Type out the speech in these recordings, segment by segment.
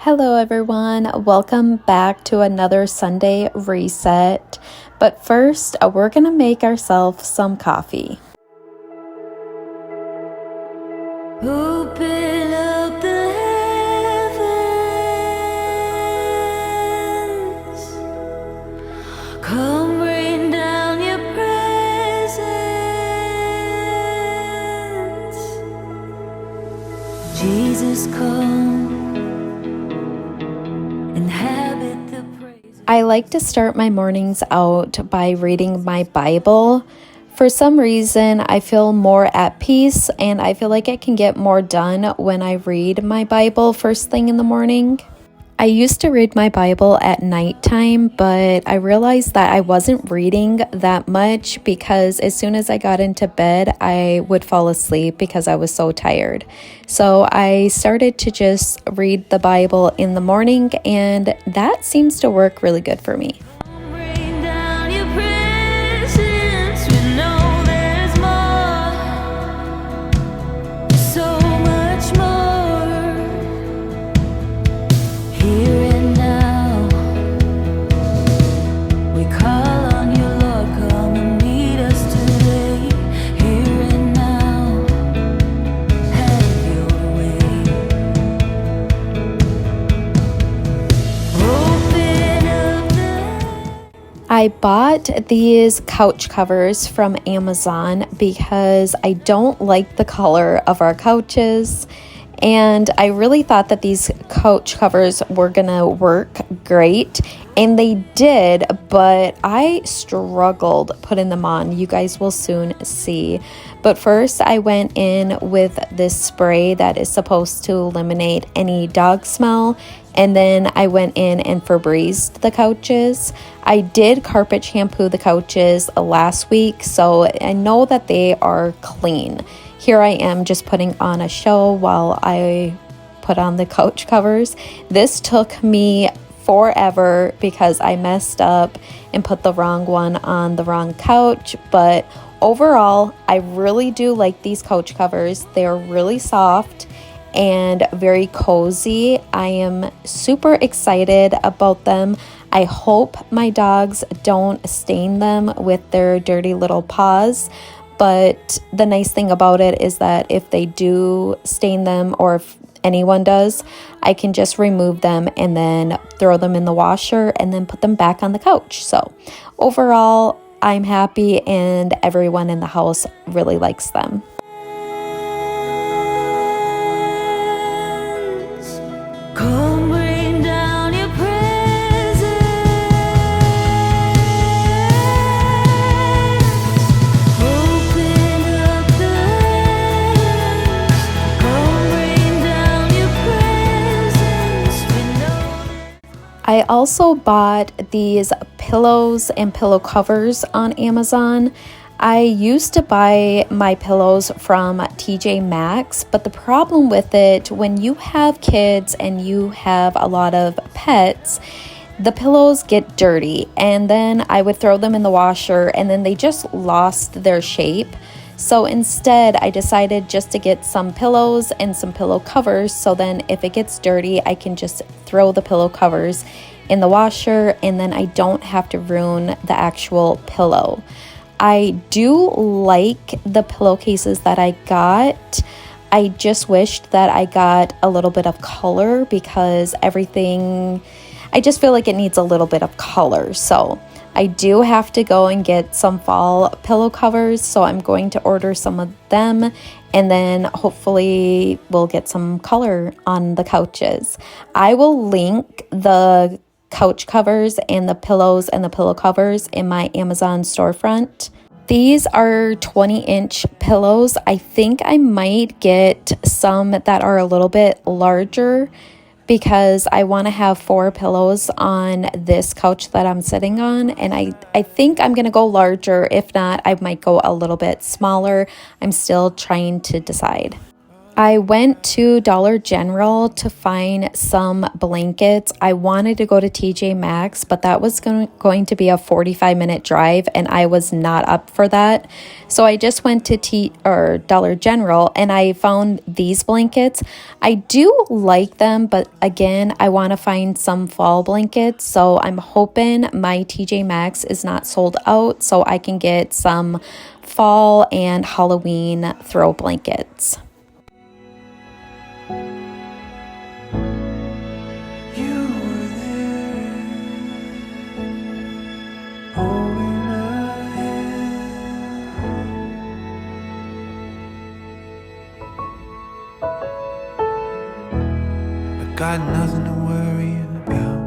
Hello everyone, welcome back to another Sunday reset. But first, we're gonna make ourselves some coffee. Open up the heavens, come rain down your presence, Jesus come. I like to start my mornings out by reading my Bible. For some reason, I feel more at peace and I feel like I can get more done when I read my Bible first thing in the morning. I used to read my Bible at nighttime, but I realized that I wasn't reading that much because as soon as I got into bed, I would fall asleep because I was so tired. So I started to just read the Bible in the morning, and that seems to work really good for me. I bought these couch covers from Amazon because I don't like the color of our couches, and I really thought that these couch covers were gonna work great, and they did, but I struggled putting them on. You guys will soon see. But first I went in with this spray that is supposed to eliminate any dog smell, and then I went in and Febrezed the couches. I did carpet shampoo the couches last week, so I know that they are clean. Here I am just putting on a show while I put on the couch covers. This took me forever because I messed up and put the wrong one on the wrong couch, but overall, I really do like these couch covers. They're really soft and very cozy. I am super excited about them. I hope my dogs don't stain them with their dirty little paws, but the nice thing about it is that if they do stain them, or if anyone does, I can just remove them and then throw them in the washer and then put them back on the couch. So overall, I'm happy and everyone in the house really likes them. Come rain down your presence. Open up the heavens. Come rain down your presence. I also bought these pillows and pillow covers on Amazon. I used to buy my pillows from TJ Maxx, but the problem with it, when you have kids and you have a lot of pets, the pillows get dirty, and then I would throw them in the washer and then they just lost their shape. So instead, I decided just to get some pillows and some pillow covers, so then if it gets dirty, I can just throw the pillow covers in the washer and then I don't have to ruin the actual pillow. I do like the pillowcases that I got. I just wished that I got a little bit of color because everything, I just feel like it needs a little bit of color. So I do have to go and get some fall pillow covers. So I'm going to order some of them and then hopefully we'll get some color on the couches. I will link the couch covers and the pillows and the pillow covers in my Amazon storefront. These are 20-inch pillows. I think I might get some that are a little bit larger because I want to have 4 pillows on this couch that I'm sitting on, and I think I'm going to go larger. If not, I might go a little bit smaller. I'm still trying to decide. I went to Dollar General to find some blankets. I wanted to go to TJ Maxx, but that was going to be a 45-minute drive, and I was not up for that. So I just went to Dollar General, and I found these blankets. I do like them, but again, I want to find some fall blankets. So I'm hoping my TJ Maxx is not sold out, so I can get some fall and Halloween throw blankets. Got nothing to worry about.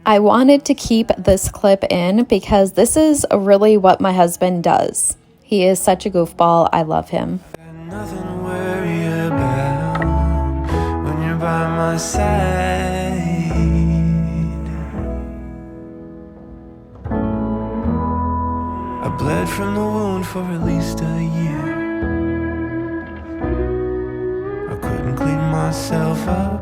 I wanted to keep this clip in because this is really what my husband does. He is such a goofball. I love him. Got nothing to worry about when you're by my side. I bled from the wound for at least a year. Couldn't clean myself up.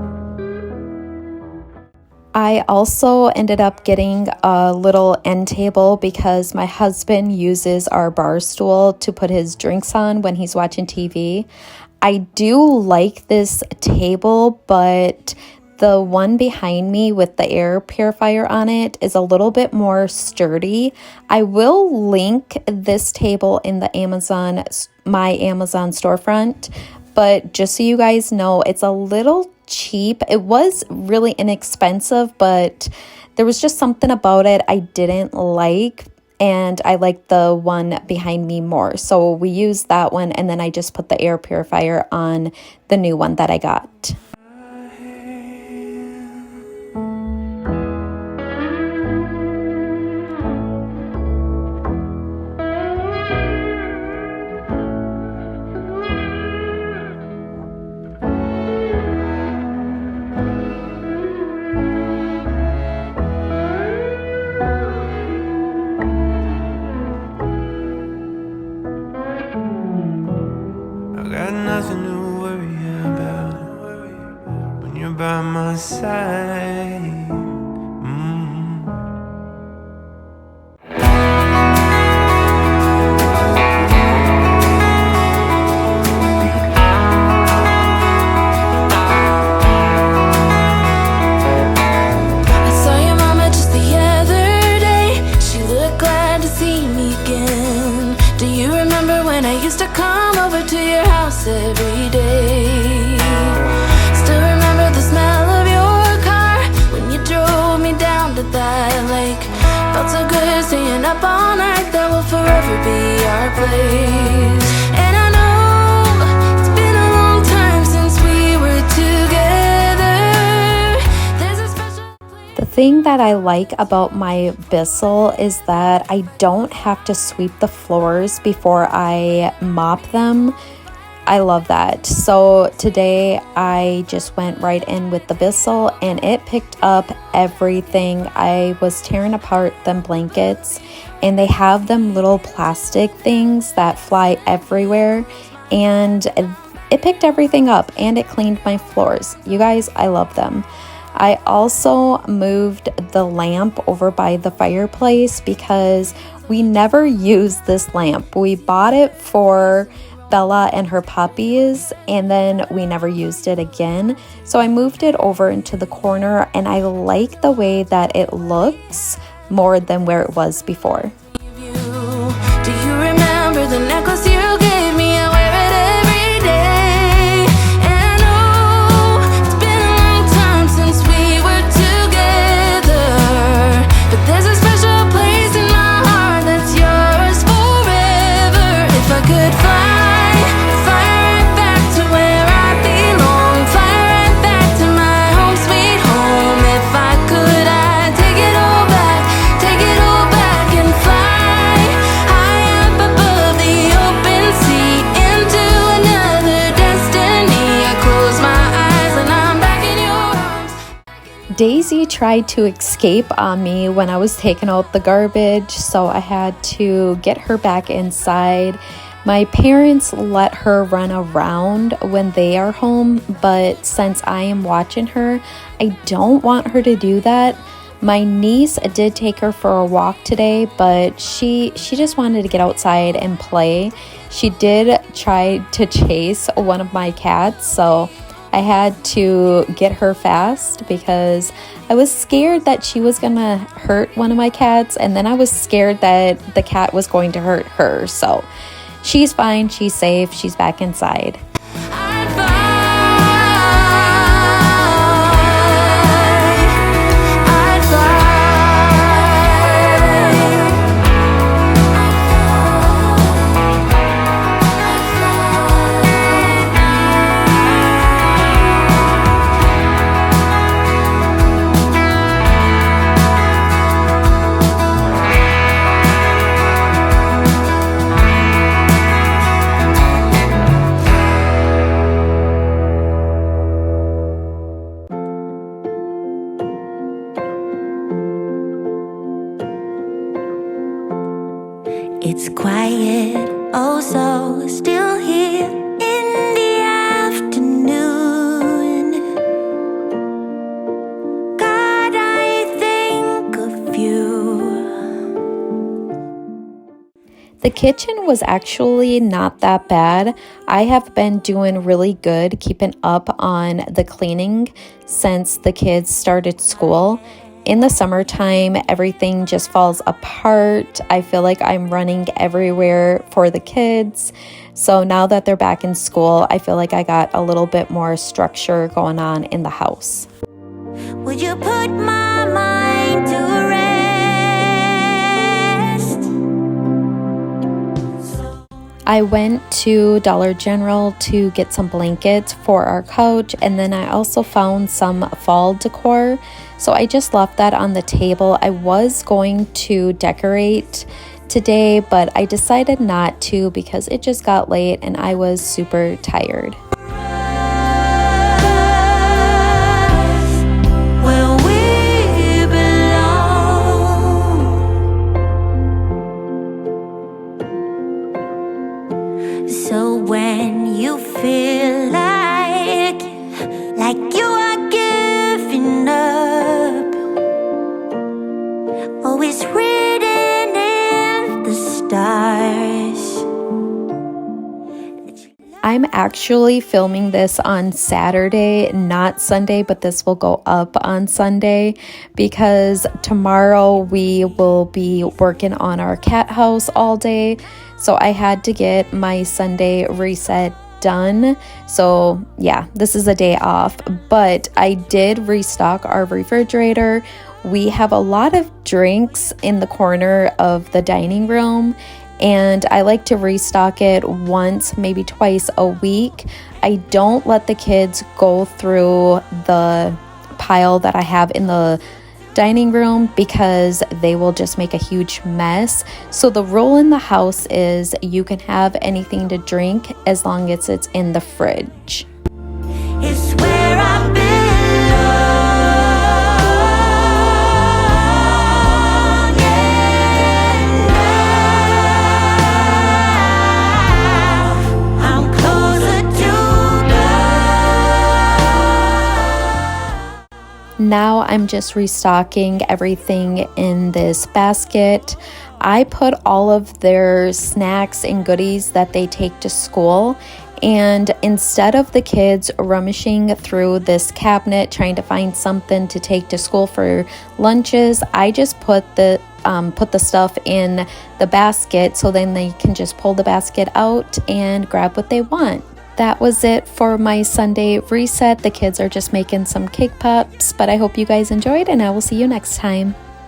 I also ended up getting a little end table because my husband uses our bar stool to put his drinks on when he's watching TV. I do like this table, but the one behind me with the air purifier on it is a little bit more sturdy. I will link this table in the my Amazon storefront. But just so you guys know, it's a little cheap. It was really inexpensive, but there was just something about it I didn't like, and I liked the one behind me more. So we used that one, and then I just put the air purifier on the new one that I got. Nothing to worry about when you're by my side. I saw your mama just the other day. She looked glad to see me again. Do you remember when I used to come over to your house every day? Still remember the smell of your car when you drove me down to that lake. Felt so good staying up all night. That will forever be our place. And I know it's been a long time since we were together. There's a special place. The thing that I like about my Bissell is that I don't have to sweep the floors before I mop them. I love that. So today I just went right in with the Bissell and it picked up everything. I was tearing apart them blankets, and they have them little plastic things that fly everywhere, and it picked everything up and it cleaned my floors. You guys, I love them. I also moved the lamp over by the fireplace because we never used this lamp. We bought it for Bella and her puppies, and then we never used it again. So I moved it over into the corner, and I like the way that it looks more than where it was before. Do you remember the necklace you gave me? I wear it every day. And oh, it's been a long time since we were together, but there's a special place in my heart that's yours forever. If I could fly right back to where I belong, fly right back to my home sweet home. If I could, I'd take it all back and fly high up above the open sea into another destiny. I close my eyes and I'm back in your arms. Daisy tried to escape on me when I was taking out the garbage, so I had to get her back inside. My parents let her run around when they are home, but since I am watching her, I don't want her to do that. My niece did take her for a walk today, but she just wanted to get outside and play. She did try to chase one of my cats, so I had to get her fast because I was scared that she was gonna hurt one of my cats, and then I was scared that the cat was going to hurt her. So she's fine, she's safe, she's back inside. It's quiet, oh so still here in the afternoon. God, I think of you. The kitchen was actually not that bad. I have been doing really good keeping up on the cleaning since the kids started school. In the summertime, everything just falls apart. I feel like I'm running everywhere for the kids. So now that they're back in school, I feel like I got a little bit more structure going on in the house. Would you put my mind to rest? I went to Dollar General to get some blankets for our couch, and then I also found some fall decor. So I just left that on the table. I was going to decorate today, but I decided not to because it just got late and I was super tired. So when you feel like you are giving up, oh, it's written in the stars. I'm actually filming this on Saturday, not Sunday, but this will go up on Sunday because tomorrow we will be working on our cat house all day. So I had to get my Sunday reset done. So yeah, this is a day off, but I did restock our refrigerator. We have a lot of drinks in the corner of the dining room, and I like to restock it once, maybe twice a week. I don't let the kids go through the pile that I have in the dining room because they will just make a huge mess. So the rule in the house is you can have anything to drink as long as it's in the fridge. It's where I belong. I'm closer to God. Now I'm just restocking everything in this basket. I put all of their snacks and goodies that they take to school, and instead of the kids rummaging through this cabinet trying to find something to take to school for lunches, I just put the stuff in the basket so then they can just pull the basket out and grab what they want. That was it for my Sunday reset. The kids are just making some cake pops, but I hope you guys enjoyed, and I will see you next time.